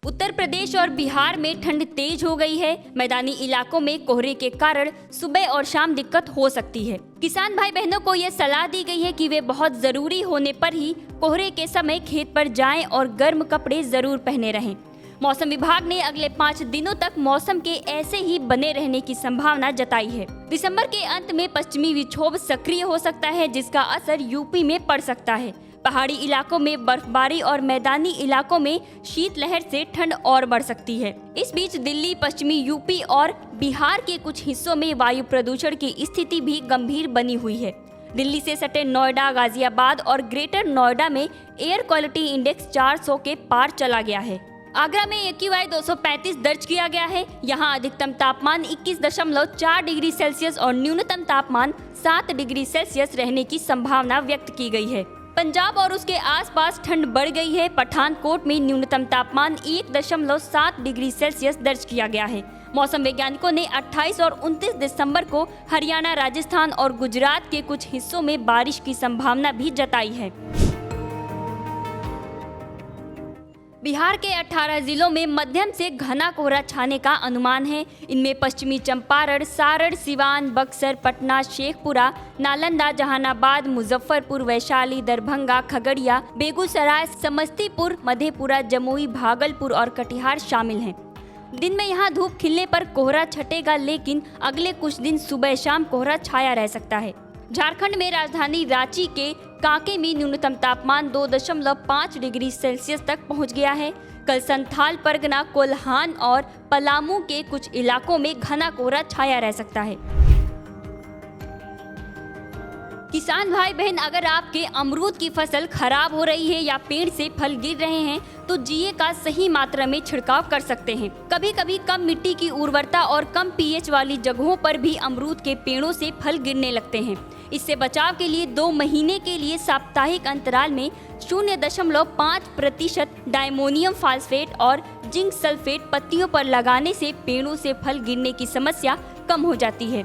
उत्तर प्रदेश और बिहार में ठंड तेज हो गई है। मैदानी इलाकों में कोहरे के कारण सुबह और शाम दिक्कत हो सकती है। किसान भाई बहनों को ये सलाह दी गई है कि वे बहुत जरूरी होने पर ही कोहरे के समय खेत पर जाएं और गर्म कपड़े जरूर पहने रहें। मौसम विभाग ने अगले 5 दिनों तक मौसम के ऐसे ही बने रहने की संभावना जताई है। दिसंबर के अंत में पश्चिमी विक्षोभ सक्रिय हो सकता है, जिसका असर यूपी में पड़ सकता है। पहाड़ी इलाकों में बर्फबारी और मैदानी इलाकों में शीतलहर से ठंड और बढ़ सकती है। इस बीच दिल्ली, पश्चिमी यूपी और बिहार के कुछ हिस्सों में वायु प्रदूषण की स्थिति भी गंभीर बनी हुई है। दिल्ली से सटे नोएडा, गाजियाबाद और ग्रेटर नोएडा में एयर क्वालिटी इंडेक्स 400 के पार चला गया है। आगरा में AQI 235 दर्ज किया गया है। यहाँ अधिकतम तापमान 21.4 डिग्री सेल्सियस और न्यूनतम तापमान 7 डिग्री सेल्सियस रहने की संभावना व्यक्त की गई है। पंजाब और उसके आसपास ठंड बढ़ गई है। पठानकोट में न्यूनतम तापमान 1.7 डिग्री सेल्सियस दर्ज किया गया है। मौसम वैज्ञानिकों ने 28 और 29 दिसंबर को हरियाणा, राजस्थान और गुजरात के कुछ हिस्सों में बारिश की संभावना भी जताई है। बिहार के 18 जिलों में मध्यम से घना कोहरा छाने का अनुमान है। इनमें पश्चिमी चंपारण, सारण, सिवान, बक्सर, पटना, शेखपुरा, नालंदा, जहानाबाद, मुजफ्फरपुर, वैशाली, दरभंगा, खगड़िया, बेगूसराय, समस्तीपुर, मधेपुरा, जमुई, भागलपुर और कटिहार शामिल हैं। दिन में यहाँ धूप खिलने पर कोहरा छटेगा, लेकिन अगले कुछ दिन सुबह शाम कोहरा छाया रह सकता है। झारखंड में राजधानी रांची के कांके में न्यूनतम तापमान 2.5 डिग्री सेल्सियस तक पहुंच गया है। कल संथाल परगना, कोल्हान और पलामू के कुछ इलाकों में घना कोहरा छाया रह सकता है। किसान भाई बहन, अगर आपके अमरूद की फसल खराब हो रही है या पेड़ से फल गिर रहे हैं तो जीए का सही मात्रा में छिड़काव कर सकते हैं। कभी कभी कम मिट्टी की उर्वरता और कम pH वाली जगहों पर भी अमरूद के पेड़ों से फल गिरने लगते हैं। इससे बचाव के लिए 2 महीने के लिए साप्ताहिक अंतराल में 0.5% डायमोनियम फास्फेट और जिंक सल्फेट पत्तियों पर लगाने से पेड़ों से फल गिरने की समस्या कम हो जाती है।